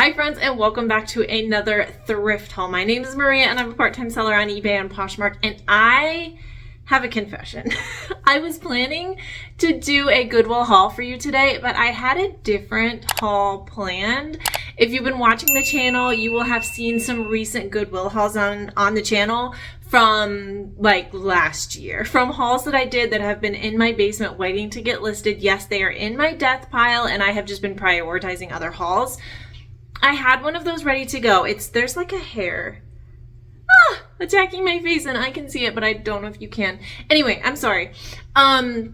Hi friends, and welcome back to another thrift haul. My name is Maria and I'm a part-time seller on eBay and Poshmark, and I have a confession. I was planning to do a Goodwill haul for you today, but I had a different haul planned. If you've been watching the channel, you will have seen some recent Goodwill hauls on the channel from like last year, from hauls that I did that have been in my basement waiting to get listed. Yes, they are in my death pile and I have just been prioritizing other hauls. I had one of those ready to go. There's like a hair attacking my face and I can see it, but I don't know if you can. Anyway, I'm sorry. I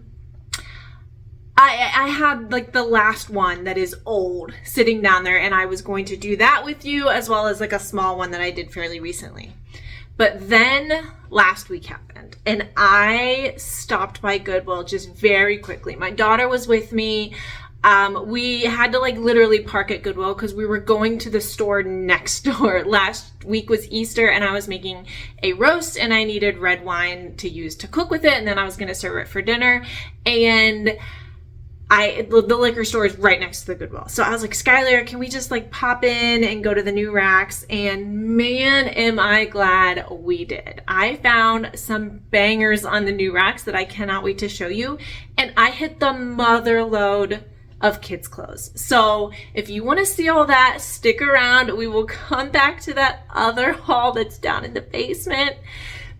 had like the last one that is old sitting down there, and I was going to do that with you, as well as like a small one that I did fairly recently. But then last week happened and I stopped by Goodwill just very quickly. My daughter was with me. We had to like literally park at Goodwill because we were going to the store next door. Last week was Easter and I was making a roast and I needed red wine to use to cook with it, and then I was going to serve it for dinner. And the liquor store is right next to the Goodwill. So I was like, Skylar, can we just like pop in and go to the new racks? And man, am I glad we did. I found some bangers on the new racks that I cannot wait to show you. And I hit the mother load of kids clothes. So if you want to see all that, stick around. We will come back to that other haul that's down in the basement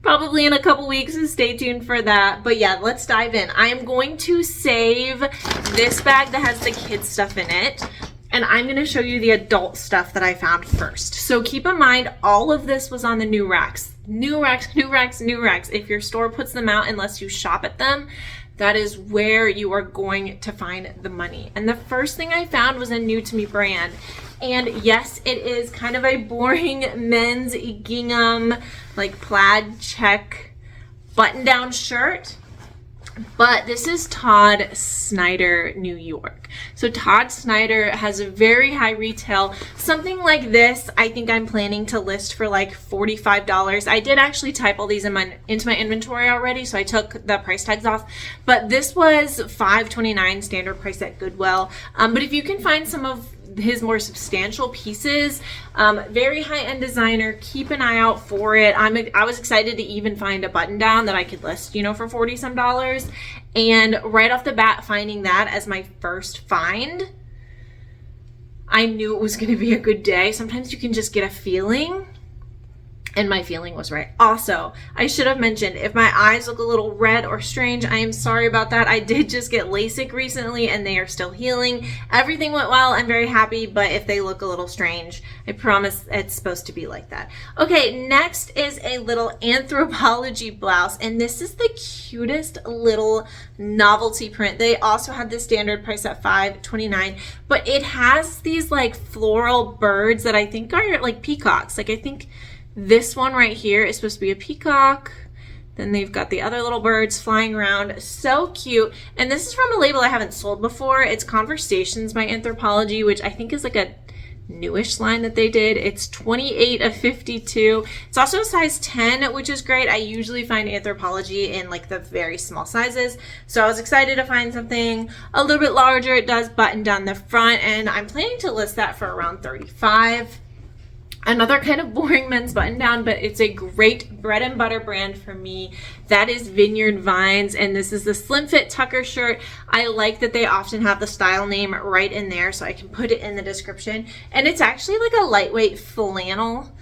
probably in a couple weeks, so stay tuned for that. But yeah, let's dive in. I am going to save this bag that has the kids stuff in it, and I'm going to show you the adult stuff that I found first. So keep in mind, all of this was on the new racks. New racks, new racks, new racks. If your store puts them out, unless you shop at them, that is where you are going to find the money. And the first thing I found was a new to me brand. And yes, it is kind of a boring men's gingham, like plaid check button-down shirt. But this is Todd Snyder, New York. So Todd Snyder has a very high retail. Something like this, I think I'm planning to list for like $45. I did actually type all these into my inventory already, so I took the price tags off. But this was $5.29 standard price at Goodwill. But if you can find some of his more substantial pieces, very high-end designer, keep an eye out for it. I was excited to even find a button down that I could list, for 40 some dollars. And right off the bat, finding that as my first find, I knew it was going to be a good day. Sometimes you can just get a feeling, and my feeling was right. Also, I should have mentioned, if my eyes look a little red or strange, I am sorry about that. I did just get LASIK recently and they are still healing. Everything went well. I'm very happy, but if they look a little strange, I promise it's supposed to be like that. Okay, next is a little Anthropologie blouse, and this is the cutest little novelty print. They also had the standard price at $5.29, but it has these like floral birds that I think are like peacocks. Like I think this one right here is supposed to be a peacock. Then they've got the other little birds flying around. So cute. And this is from a label I haven't sold before. It's Conversations by Anthropologie, which I think is like a newish line that they did. It's 28 of 52. It's also a size 10, which is great. I usually find Anthropologie in like the very small sizes. So I was excited to find something a little bit larger. It does button down the front, and I'm planning to list that for around $35. Another kind of boring men's button down, but it's a great bread and butter brand for me. That is Vineyard Vines, and this is the slim fit Tucker shirt. I like that they often have the style name right in there, so I can put it in the description. And it's actually like a lightweight flannel.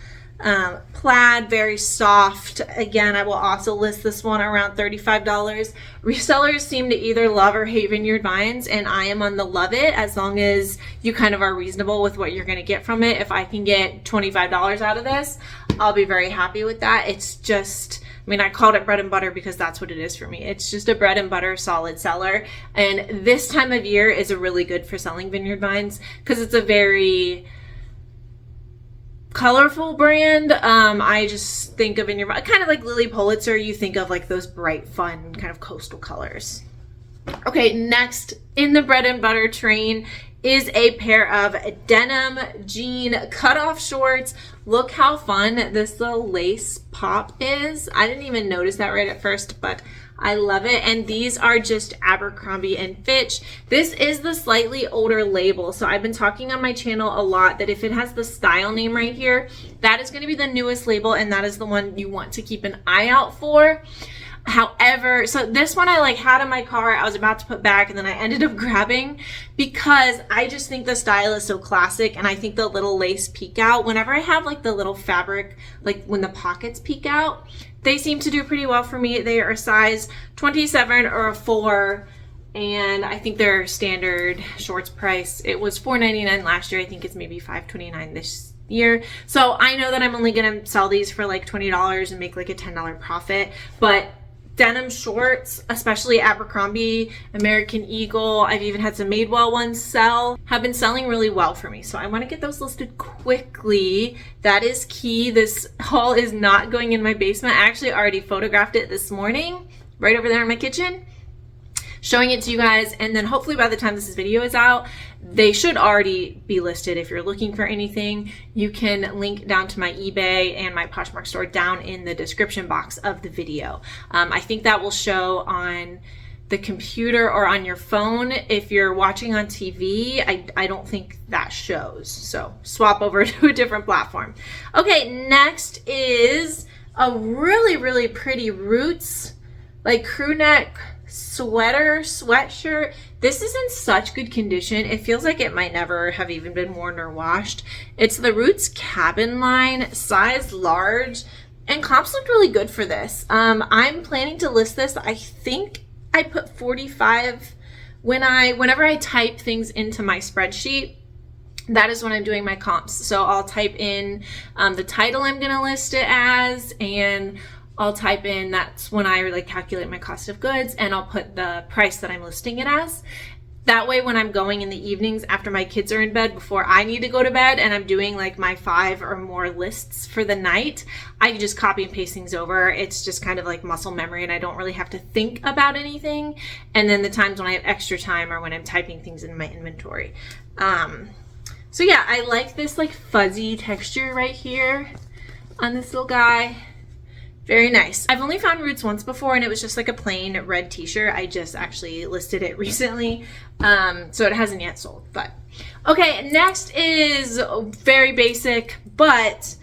Plaid, very soft. Again, I will also list this one around $35. Resellers seem to either love or hate Vineyard Vines, and I am on the love it, as long as you kind of are reasonable with what you're going to get from it. If I can get $25 out of this, I'll be very happy with that. It's just, I called it bread and butter because that's what it is for me. It's just a bread and butter solid seller, and this time of year is a really good for selling Vineyard Vines because it's a very colorful brand. I just think of kind of like Lily Pulitzer. You think of like those bright, fun kind of coastal colors. Okay, next in the bread and butter train is a pair of denim jean cutoff shorts. Look how fun this little lace pop is. I didn't even notice that right at first, but I love it. And these are just Abercrombie and Fitch. This is the slightly older label. So I've been talking on my channel a lot that if it has the style name right here, that is going to be the newest label, and that is the one you want to keep an eye out for. However, so this one I like had in my car, I was about to put back, and then I ended up grabbing because I just think the style is so classic, and I think the little lace peek out, whenever I have like the little fabric, like when the pockets peek out, they seem to do pretty well for me. They are a size 27 or a 4, and I think their standard shorts price, it was $4.99 last year. I think it's maybe $5.29 this year. So I know that I'm only gonna sell these for like $20 and make like a $10 profit, but denim shorts, especially Abercrombie, American Eagle, I've even had some Madewell ones sell, have been selling really well for me. So I want to get those listed quickly. That is key. This haul is not going in my basement. I actually already photographed it this morning, right over there in my kitchen, showing it to you guys, and then hopefully by the time this video is out, they should already be listed. If you're looking for anything, you can link down to my eBay and my Poshmark store down in the description box of the video. I think that will show on the computer or on your phone. If you're watching on TV, I don't think that shows. So swap over to a different platform. Okay, next is a really, really pretty Roots, like crew neck sweatshirt. This is in such good condition. It feels like it might never have even been worn or washed. It's the Roots Cabin line, size large, and comps looked really good for this. I'm planning to list this. I think I put 45 whenever I type things into my spreadsheet. That is when I'm doing my comps. So I'll type in the title I'm gonna list it as, and I'll type in, that's when I like calculate my cost of goods, and I'll put the price that I'm listing it as. That way when I'm going in the evenings after my kids are in bed, before I need to go to bed, and I'm doing like my 5 or more lists for the night, I can just copy and paste things over. It's just kind of like muscle memory, and I don't really have to think about anything. And then the times when I have extra time are when I'm typing things in my inventory. So yeah, I like this like fuzzy texture right here on this little guy. Very nice. I've only found Roots once before, and it was just like a plain red t-shirt. I just actually listed it recently, so it hasn't yet sold. But okay, next is very basic, but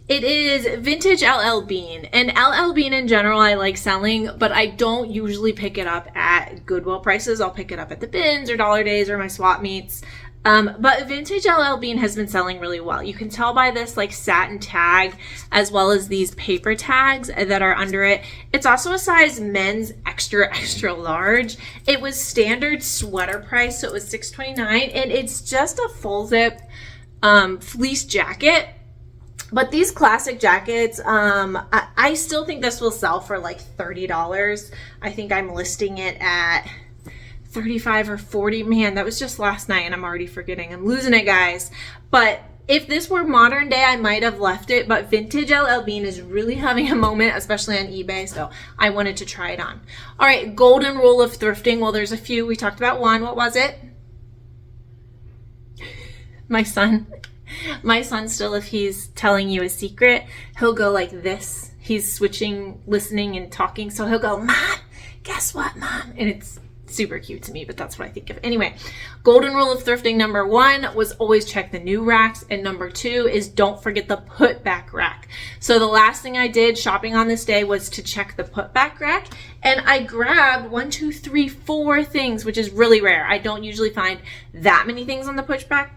it is vintage LL Bean. And LL Bean in general I like selling, but I don't usually pick it up at Goodwill prices. I'll pick it up at the bins or Dollar Days or my swap meets. But vintage LL Bean has been selling really well. You can tell by this like satin tag, as well as these paper tags that are under it. It's also a size men's extra large. It was standard sweater price, so it was $6.29, and it's just a full zip fleece jacket. But these classic jackets, I still think this will sell for like $30. I think I'm listing it at 35 or 40. Man, that was just last night and I'm already forgetting. I'm losing it, guys. But if this were modern day, I might have left it, but vintage LL Bean is really having a moment, especially on eBay, so I wanted to try it on. All right, golden rule of thrifting. Well, there's a few. We talked about one. What was it? My son still, if he's telling you a secret, he'll go like this. He's switching, listening and talking, so he'll go, Mom, guess what, Mom? And it's super cute to me, but that's what I think of. Anyway, golden rule of thrifting number 1 was always check the new racks, and number 2 is don't forget the put back rack. So the last thing I did shopping on this day was to check the put back rack, and I grabbed 1, 2, 3, 4 things, which is really rare. I don't usually find that many things on the put back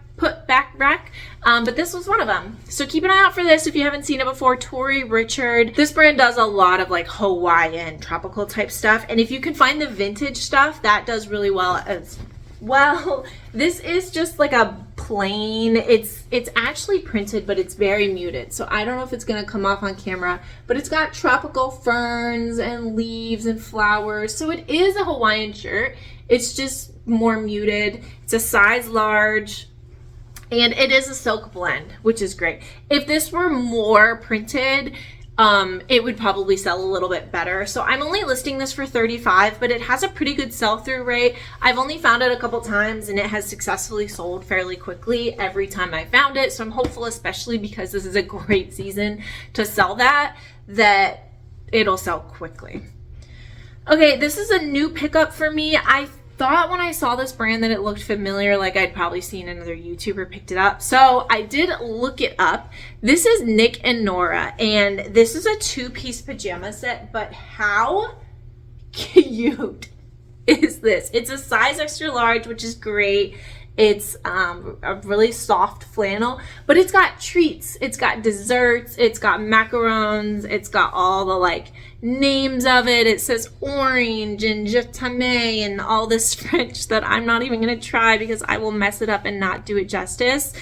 rack, but this was one of them. So keep an eye out for this if you haven't seen it before. Tory Richard. This brand does a lot of like Hawaiian tropical type stuff, and if you can find the vintage stuff, that does really well as well. This is just like a plain, it's actually printed, but it's very muted, so I don't know if it's gonna come off on camera, but it's got tropical ferns and leaves and flowers, so it is a Hawaiian shirt. It's just more muted. It's a size large, and it is a silk blend, which is great. If this were more printed, it would probably sell a little bit better. So I'm only listing this for $35, but it has a pretty good sell-through rate. I've only found it a couple times, and it has successfully sold fairly quickly every time I found it. So I'm hopeful, especially because this is a great season to sell that it'll sell quickly. Okay, this is a new pickup for me. I thought when I saw this brand that it looked familiar, like I'd probably seen another YouTuber picked it up. So I did look it up. This is Nick and Nora, and this is a 2-piece pajama set, but how cute is this? It's a size extra large, which is great. It's a really soft flannel, but it's got treats, it's got desserts, it's got macarons, it's got all the like names of it. It says orange and je t'aime and all this French that I'm not even gonna try because I will mess it up and not do it justice.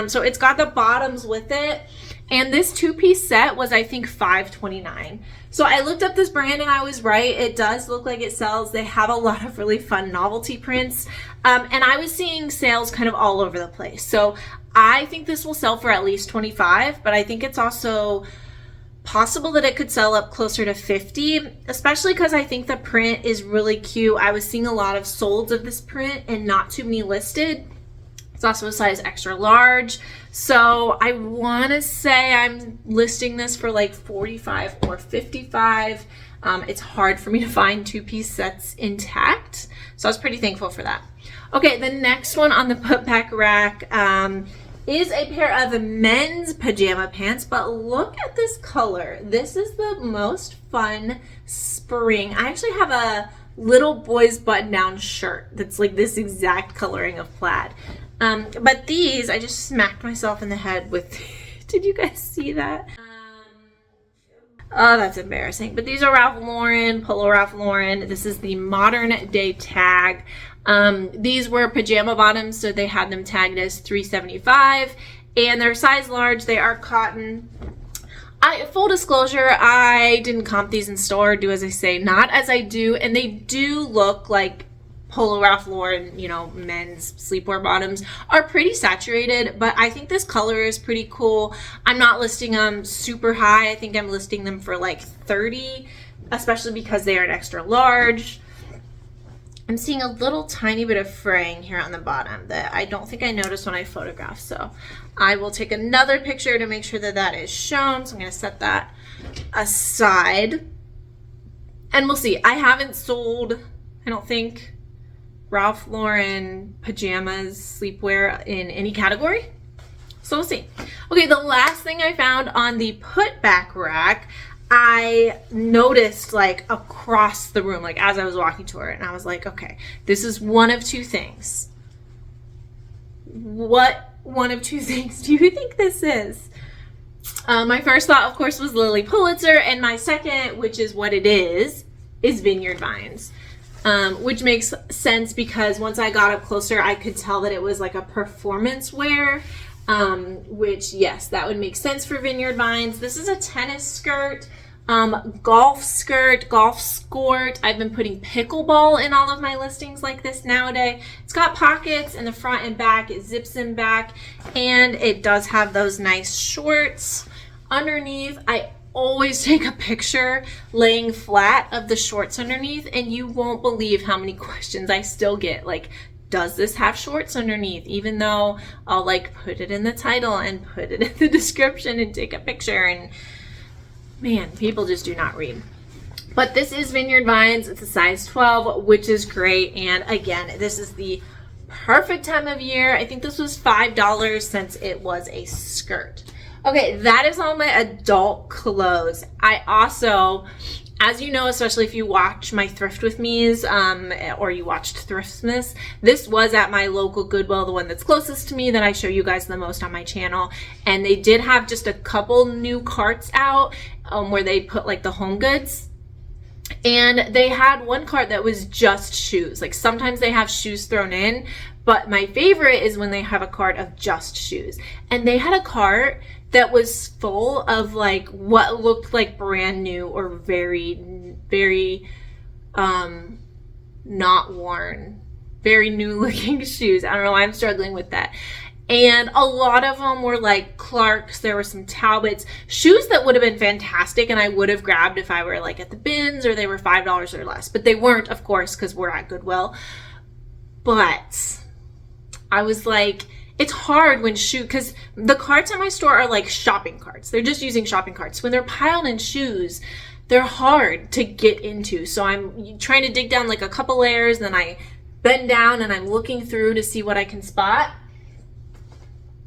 So it's got the bottoms with it. And this 2-piece set was, I think, $5.29. So I looked up this brand and I was right. It does look like it sells. They have a lot of really fun novelty prints. And I was seeing sales kind of all over the place. So I think this will sell for at least $25, but I think it's also possible that it could sell up closer to $50, especially because I think the print is really cute. I was seeing a lot of solds of this print and not too many listed. It's also a size extra large. So I want to say I'm listing this for like $45 or $55. It's hard for me to find 2-piece sets intact. So I was pretty thankful for that. Okay, the next one on the put back rack is a pair of men's pajama pants, but look at this color. This is the most fun spring. I actually have a little boy's button-down shirt that's like this exact coloring of plaid. But these, I just smacked myself in the head with, did you guys see that? Oh, that's embarrassing. But these are Ralph Lauren, Polo Ralph Lauren. This is the modern day tag. These were pajama bottoms, so they had them tagged as $3.75, and they're size large. They are cotton. Full disclosure, I didn't comp these in store, do as I say, not as I do, and they do look like Polo Ralph Lauren, you know, men's sleepwear bottoms are pretty saturated, but I think this color is pretty cool. I'm not listing them super high. I think I'm listing them for like 30, especially because they are an extra large. I'm seeing a little tiny bit of fraying here on the bottom that I don't think I noticed when I photographed, so I will take another picture to make sure that that is shown. So I'm going to set that aside, and we'll see. I haven't sold, I don't think, Ralph Lauren pajamas, sleepwear in any category. So we'll see. Okay, the last thing I found on the put back rack, I noticed like across the room, like as I was walking to her, and I was like, okay, this is one of two things. What one of two things do you think this is? My first thought, of course, was Lily Pulitzer, and my second, which is what it is Vineyard Vines. Which makes sense because once I got up closer, I could tell that it was like a performance wear, which, yes, that would make sense for Vineyard Vines. This is a tennis skirt, golf skirt, golf skirt. I've been putting pickleball in all of my listings like this nowadays. It's got pockets in the front and back. It zips in back, and it does have those nice shorts underneath. I always take a picture laying flat of the shorts underneath, and you won't believe how many questions I still get, like, does this have shorts underneath? Even though I'll like put it in the title and put it in the description and take a picture, and man, people just do not read. But this is Vineyard Vines. It's a size 12, which is great. And again, this is the perfect time of year. I think this was $5 since it was a skirt. Okay, that is all my adult clothes. I also, as you know, especially if you watch my Thrift With Me's or you watched Thriftmas, this was at my local Goodwill, the one that's closest to me that I show you guys the most on my channel. And they did have just a couple new carts out where they put like the home goods. And they had one cart that was just shoes. Like sometimes they have shoes thrown in, but my favorite is when they have a cart of just shoes. And they had a cart that was full of like what looked like brand new or very, very not worn, very new looking shoes. I don't know why I'm struggling with that. And a lot of them were like Clarks. There were some Talbots, shoes that would have been fantastic and I would have grabbed if I were like at the bins or they were $5 or less. But they weren't, of course, because we're at Goodwill. But I was like, it's hard when because the carts at my store are like shopping carts. They're just using shopping carts. When they're piled in shoes, they're hard to get into. So I'm trying to dig down like a couple layers, then I bend down and I'm looking through to see what I can spot.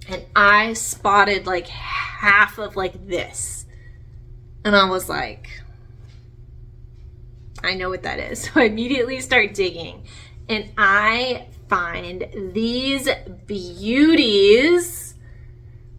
And I spotted like half of like this. And I was like, I know what that is. So I immediately start digging and I find these beauties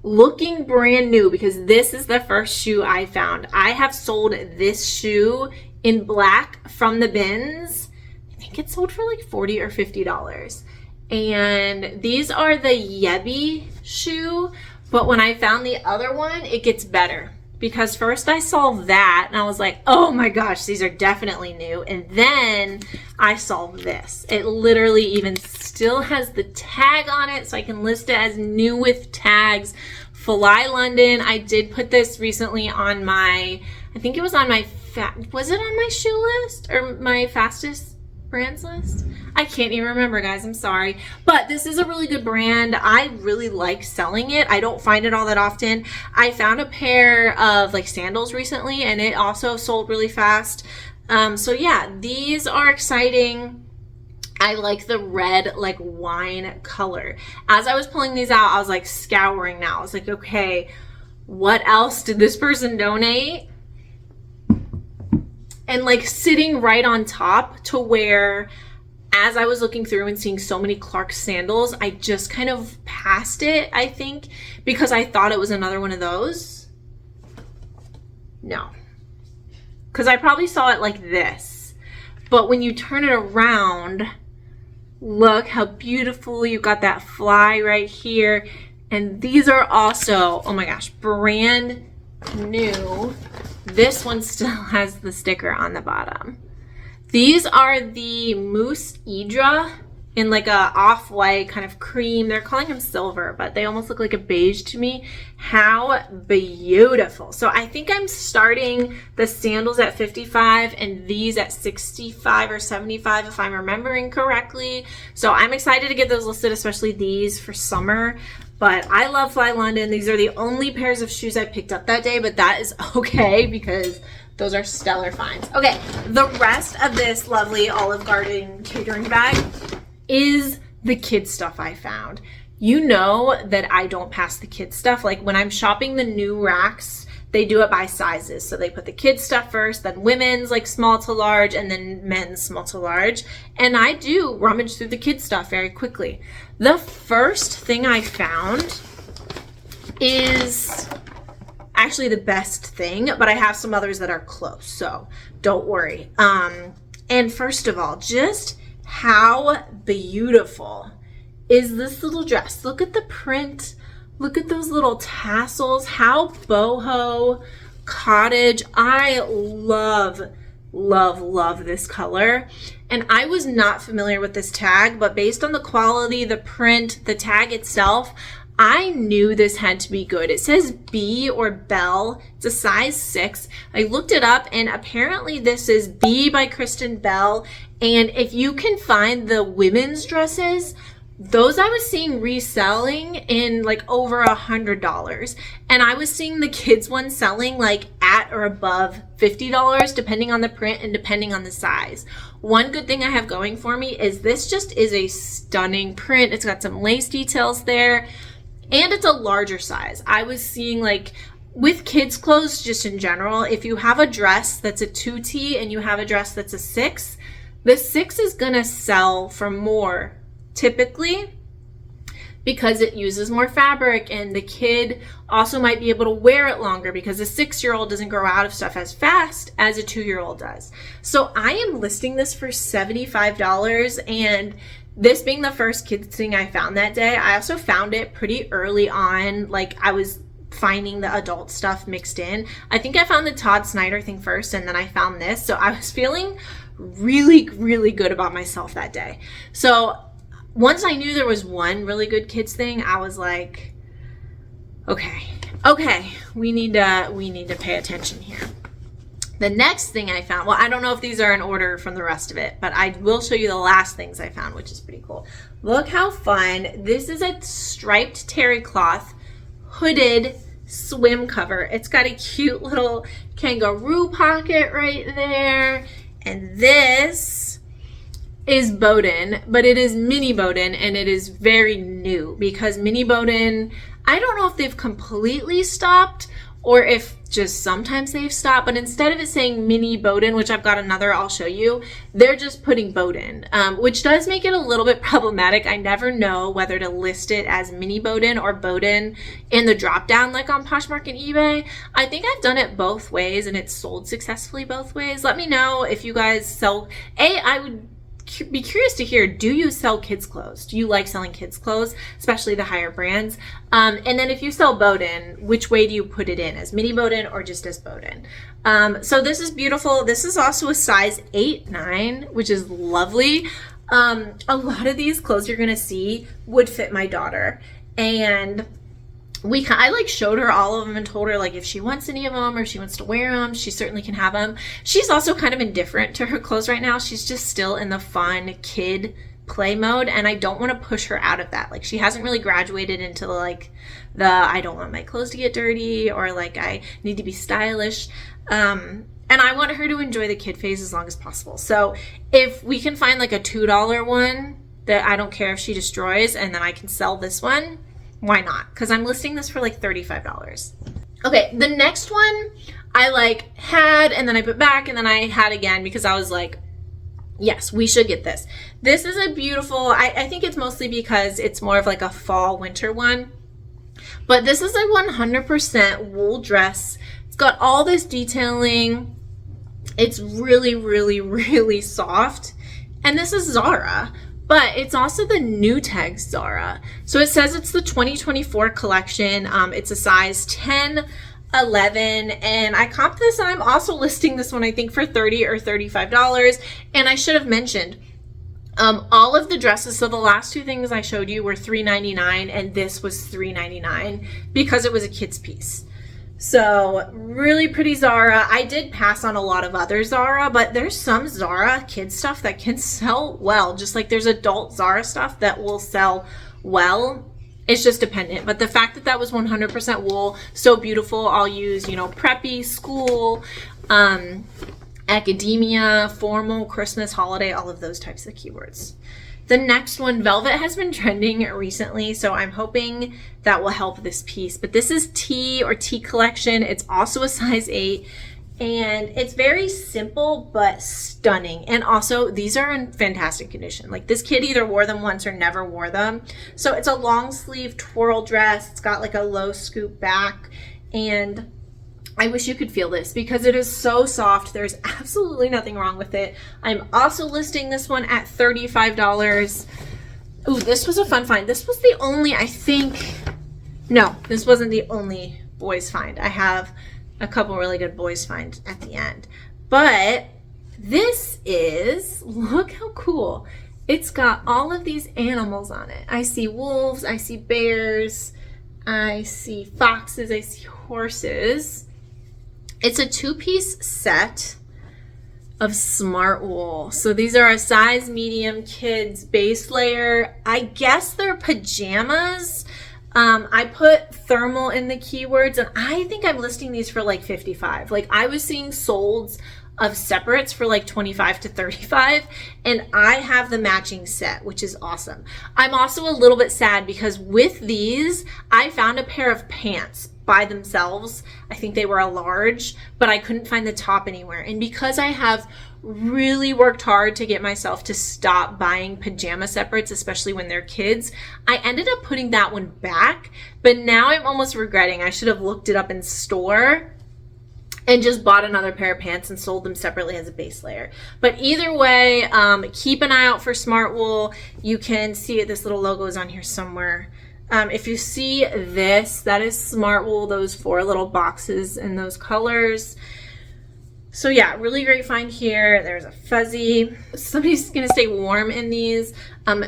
looking brand new, because this is the first shoe I found. I have sold this shoe in black from the bins. I think it sold for like $40 or $50. And these are the Yebby shoe, but when I found the other one, it gets better. Because first I saw that and I was like, oh my gosh, these are definitely new. And then I saw this. It literally even still has the tag on it, so I can list it as new with tags. Fly London. I did put this recently on my, I think it was on my, was it on my shoe list or my fastest brands list? I can't even remember, guys. I'm sorry. But this is a really good brand. I really like selling it. I don't find it all that often. I found a pair of like sandals recently and it also sold really fast. So yeah, these are exciting. I like the red like wine color. As I was pulling these out, I was like scouring now. I was like, okay, what else did this person donate? And like sitting right on top to where, as I was looking through and seeing so many Clark sandals, I just kind of passed it, I think, because I thought it was another one of those. No. Because I probably saw it like this. But when you turn it around, look how beautiful. You got that fly right here. And these are also, oh my gosh, brand new. This one still has the sticker on the bottom. These are the Moose Idra in like a off-white kind of cream. They're calling them silver, but they almost look like a beige to me. How beautiful. So I think I'm starting the sandals at 55 and these at 65 or 75 if I'm remembering correctly. So I'm excited to get those listed, especially these for summer. But I love Fly London. These are the only pairs of shoes I picked up that day, but that is okay because those are stellar finds. Okay, the rest of this lovely Olive Garden catering bag is the kids stuff I found. You know that I don't pass the kids stuff. Like when I'm shopping the new racks, they do it by sizes. So they put the kids stuff first, then women's like small to large, and then men's small to large. And I do rummage through the kids stuff very quickly. The first thing I found is actually the best thing, but I have some others that are close, so don't worry. And first of all, just how beautiful is this little dress? Look at the print. Look at those little tassels. How boho cottage. I love, love, love this color. And I was not familiar with this tag, but based on the quality, the print, the tag itself, I knew this had to be good. It says B or Bell. It's a size 6. I looked it up and apparently this is B by Kristen Bell. And if you can find the women's dresses, those I was seeing reselling in like over $100. And I was seeing the kids one selling like at or above $50 depending on the print and depending on the size. One good thing I have going for me is this just is a stunning print. It's got some lace details there. And it's a larger size. I was seeing like with kids clothes just in general, if you have a dress that's a 2T and you have a dress that's a 6, the 6 is gonna sell for more typically because it uses more fabric and the kid also might be able to wear it longer because a 6-year-old doesn't grow out of stuff as fast as a 2-year-old does. So I am listing this for $75 and this being the first kids thing I found that day, I also found it pretty early on. Like I was finding the adult stuff mixed in. I think I found the Todd Snyder thing first and then I found this. So I was feeling really, really good about myself that day. So once I knew there was one really good kids thing, I was like, okay, we need to pay attention here. The next thing I found, well, I don't know if these are in order from the rest of it, but I will show you the last things I found, which is pretty cool. Look how fun. This is a striped terry cloth hooded swim cover. It's got a cute little kangaroo pocket right there. And this is Bowden, but it is mini Bowden, and it is very new because mini Bowden, I don't know if they've completely stopped or if just sometimes they've stopped, but instead of it saying mini Bowden, which I've got another I'll show you, they're just putting Bowden, which does make it a little bit problematic. I never know whether to list it as mini Bowden or Bowden in the drop down like on Poshmark and eBay. I think I've done it both ways and it's sold successfully both ways. Let me know if you guys sell, I would be curious to hear, do you sell kids clothes? Do you like selling kids clothes, especially the higher brands? And then if you sell Bowden, which way do you put it in, as mini Bowden or just as Bowden? So this is beautiful. This is also a size 8-9, which is lovely. A lot of these clothes you're gonna see would fit my daughter, and I like showed her all of them and told her like if she wants any of them or if she wants to wear them, she certainly can have them. She's also kind of indifferent to her clothes right now. She's just still in the fun kid play mode, and I don't want to push her out of that. Like she hasn't really graduated into like the I don't want my clothes to get dirty or like I need to be stylish. And I want her to enjoy the kid phase as long as possible. So if we can find like a $2 one that I don't care if she destroys and then I can sell this one, why not? Because I'm listing this for like $35. Okay, the next one I like had and then I put back and then I had again because I was like, yes, we should get this. This is a beautiful, I think it's mostly because it's more of like a fall winter one. But this is a 100% wool dress. It's got all this detailing. It's really, really, really soft. And this is Zara. But it's also the new tag Zara. So it says it's the 2024 collection. It's a size 10, 11, and I comped this, and I'm also listing this one I think for $30 or $35. And I should have mentioned all of the dresses. So the last two things I showed you were $3.99, and this was $3.99 because it was a kid's piece. So really pretty Zara. I did pass on a lot of other Zara, but there's some Zara kid stuff that can sell well. Just like there's adult Zara stuff that will sell well. It's just dependent. But the fact that that was 100% wool, so beautiful. I'll use, you know, preppy, school, academia, formal, Christmas, holiday, all of those types of keywords. The next one, velvet, has been trending recently, so I'm hoping that will help this piece. But this is T or T collection. It's also a size 8, and it's very simple but stunning. And also, these are in fantastic condition. Like this kid either wore them once or never wore them. So it's a long sleeve twirl dress. It's got like a low scoop back, and I wish you could feel this because it is so soft. There's absolutely nothing wrong with it. I'm also listing this one at $35. Ooh, this was a fun find. This was the only, I think, no, this wasn't the only boys find. I have a couple really good boys find at the end. But this is, look how cool. It's got all of these animals on it. I see wolves, I see bears, I see foxes, I see horses. It's a 2-piece set of smart wool. So these are a size medium kids base layer. I guess they're pajamas. I put thermal in the keywords, and I think I'm listing these for like $55. Like I was seeing solds of separates for like $25 to $35, and I have the matching set, which is awesome. I'm also a little bit sad because with these, I found a pair of pants by themselves. I think they were a large, but I couldn't find the top anywhere. And because I have really worked hard to get myself to stop buying pajama separates, especially when they're kids, I ended up putting that one back. But now I'm almost regretting I should have looked it up in store and just bought another pair of pants and sold them separately as a base layer. But either way, keep an eye out for smart wool. You can see it, this little logo is on here somewhere. If you see this, that is smart wool, those 4 little boxes in those colors. So yeah, really great find here. There's a fuzzy. Somebody's gonna stay warm in these.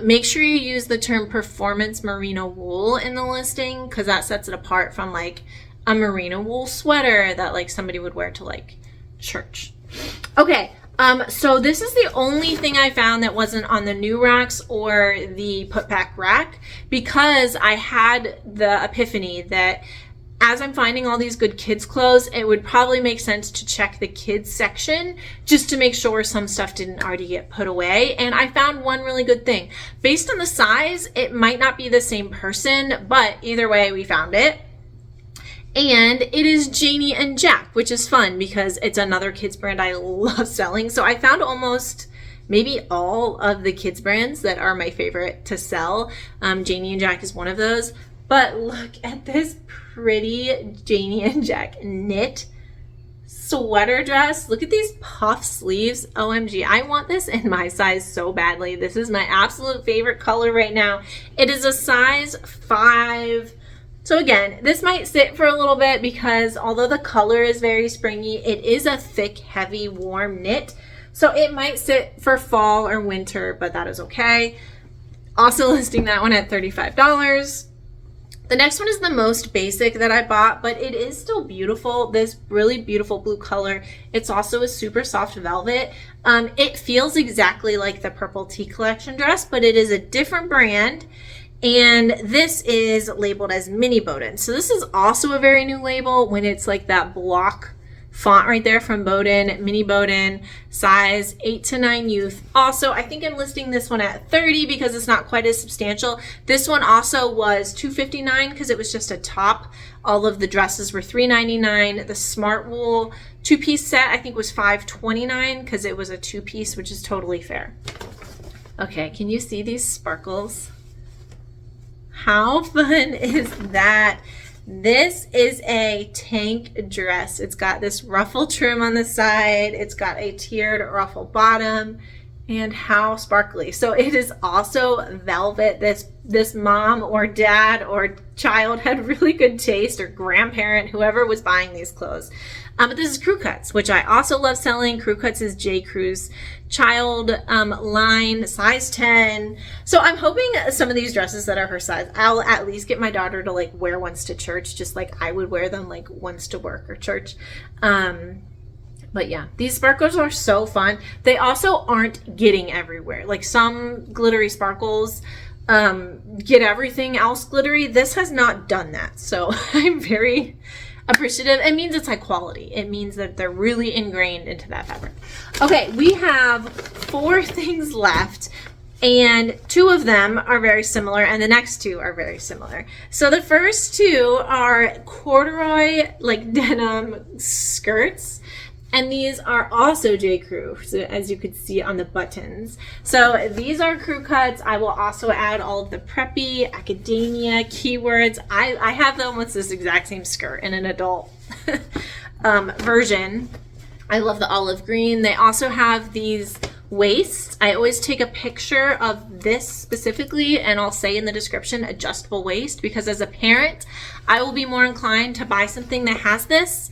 Make sure you use the term performance merino wool in the listing because that sets it apart from like a merino wool sweater that like somebody would wear to like church. Okay. So this is the only thing I found that wasn't on the new racks or the put back rack because I had the epiphany that as I'm finding all these good kids clothes, it would probably make sense to check the kids section just to make sure some stuff didn't already get put away. And I found one really good thing. Based on the size, it might not be the same person, but either way, we found it. And it is Janie and Jack, which is fun because it's another kids brand I love selling. So I found almost maybe all of the kids brands that are my favorite to sell. Janie and Jack is one of those. But look at this pretty Janie and Jack knit sweater dress. Look at these puff sleeves. OMG, I want this in my size so badly. This is my absolute favorite color right now. It is a size 5. So again, this might sit for a little bit because although the color is very springy, it is a thick, heavy, warm knit. So it might sit for fall or winter, but that is okay. Also listing that one at $35. The next one is the most basic that I bought, but it is still beautiful. This really beautiful blue color. It's also a super soft velvet. It feels exactly like the Purple Tea Collection dress, but it is a different brand. And this is labeled as Mini Bowden. So this is also a very new label when it's like that block font right there from Bowden, Mini Bowden, size 8 to 9 youth. Also, I think I'm listing this one at $30 because it's not quite as substantial. This one also was $259 because it was just a top. All of the dresses were $3.99. The Smart Wool 2-piece set I think was $5.29 because it was a 2-piece, which is totally fair. Okay, can you see these sparkles? How fun is that? This is a tank dress. It's got this ruffle trim on the side. It's got a tiered ruffle bottom. And how sparkly. So it is also velvet. This mom or dad or child had really good taste, or grandparent, whoever was buying these clothes. But this is Crew Cuts, which I also love selling. Crew Cuts is J. Crew's child line, size 10. So I'm hoping some of these dresses that are her size, I'll at least get my daughter to like wear once to church, just like I would wear them like once to work or church. But yeah, these sparkles are so fun. They also aren't getting everywhere. Like some glittery sparkles get everything else glittery. This has not done that. So I'm very appreciative. It means it's high quality. It means that they're really ingrained into that fabric. Okay, we have 4 things left. And 2 of them are very similar, and the next 2 are very similar. So the first 2 are corduroy, like denim skirts. And these are also J. Crew, so as you could see on the buttons. So these are Crew Cuts. I will also add all of the preppy, academia keywords. I have almost this exact same skirt in an adult version. I love the olive green. They also have these waists. I always take a picture of this specifically, and I'll say in the description adjustable waist, because as a parent, I will be more inclined to buy something that has this,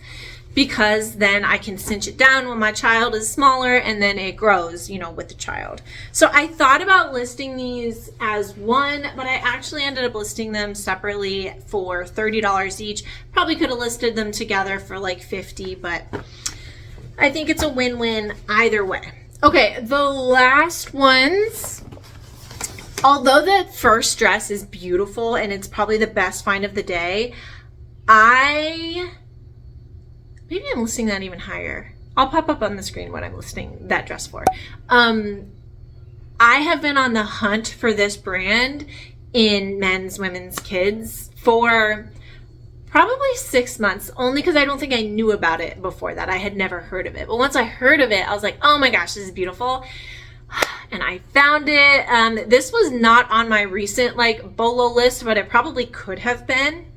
because then I can cinch it down when my child is smaller, and then it grows, you know, with the child. So I thought about listing these as one, but I actually ended up listing them separately for $30 each. Probably could have listed them together for like $50, but I think it's a win-win either way. Okay, the last ones, although the first dress is beautiful and it's probably the best find of the day, maybe I'm listing that even higher. I'll pop up on the screen what I'm listing that dress for. I have been on the hunt for this brand in men's, women's, kids for probably 6 months, only because I don't think I knew about it before that. I had never heard of it. But once I heard of it, I was like, oh my gosh, this is beautiful. And I found it. This was not on my recent like BOLO list, but it probably could have been.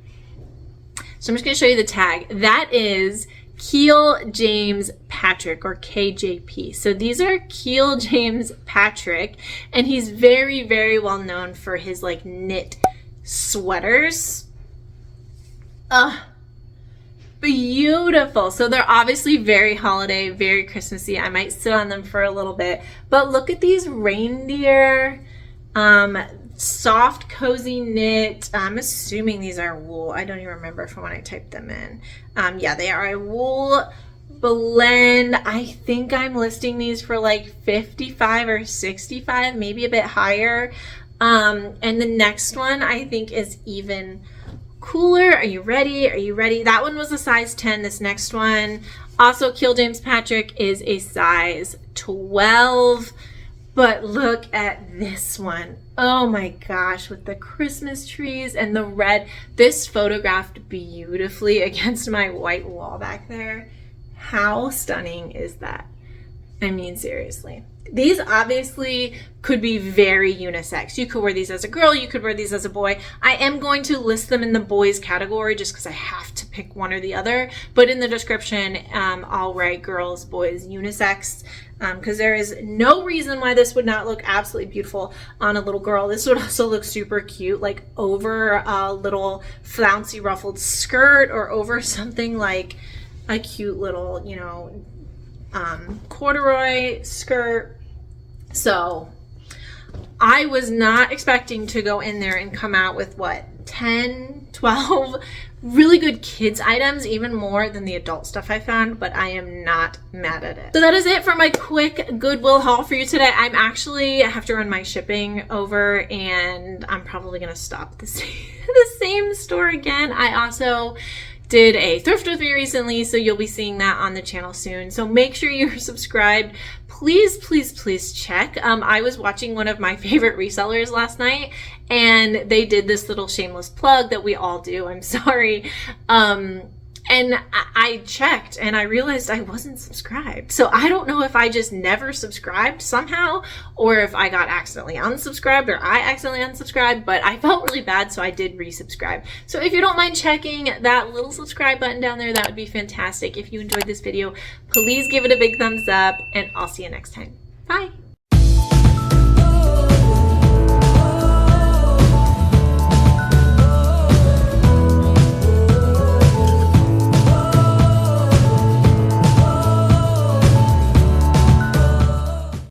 So I'm just going to show you the tag. That is Keel James Patrick, or KJP. So these are Keel James Patrick, and he's very, very well known for his like knit sweaters. Beautiful. So they're obviously very holiday, very Christmassy. I might sit on them for a little bit, but look at these reindeer, soft, cozy knit. I'm assuming these are wool. I don't even remember from when I typed them in. Yeah, they are a wool blend. I think I'm listing these for like 55 or 65, maybe a bit higher. And the next one I think is even cooler. Are you ready? Are you ready? That one was a size 10. This next one, also Kill James Patrick, is a size 12. But look at this one. Oh my gosh, with the Christmas trees and the red. This photographed beautifully against my white wall back there. How stunning is that? I mean, seriously. These obviously could be very unisex. You could wear these as a girl, you could wear these as a boy. I am going to list them in the boys category just because I have to pick one or the other. But in the description, I'll write girls, boys, unisex, because there is no reason why this would not look absolutely beautiful on a little girl. This would also look super cute, like over a little flouncy ruffled skirt or over something like a cute little, you know, corduroy skirt. So I was not expecting to go in there and come out with what, 10, 12 really good kids items, even more than the adult stuff I found, but I am not mad at it. So that is it for my quick Goodwill haul for you today. I have to run my shipping over, and I'm probably gonna stop the same store again. I also did a thrift with me recently, so you'll be seeing that on the channel soon. So make sure you're subscribed. Please, please, please check. I was watching one of my favorite resellers last night, and they did this little shameless plug that we all do. I'm sorry. And I checked and I realized I wasn't subscribed. So I don't know if I just never subscribed somehow, or if I got accidentally unsubscribed, or I accidentally unsubscribed, but I felt really bad, so I did resubscribe. So if you don't mind checking that little subscribe button down there, that would be fantastic. If you enjoyed this video, please give it a big thumbs up, and I'll see you next time. Bye.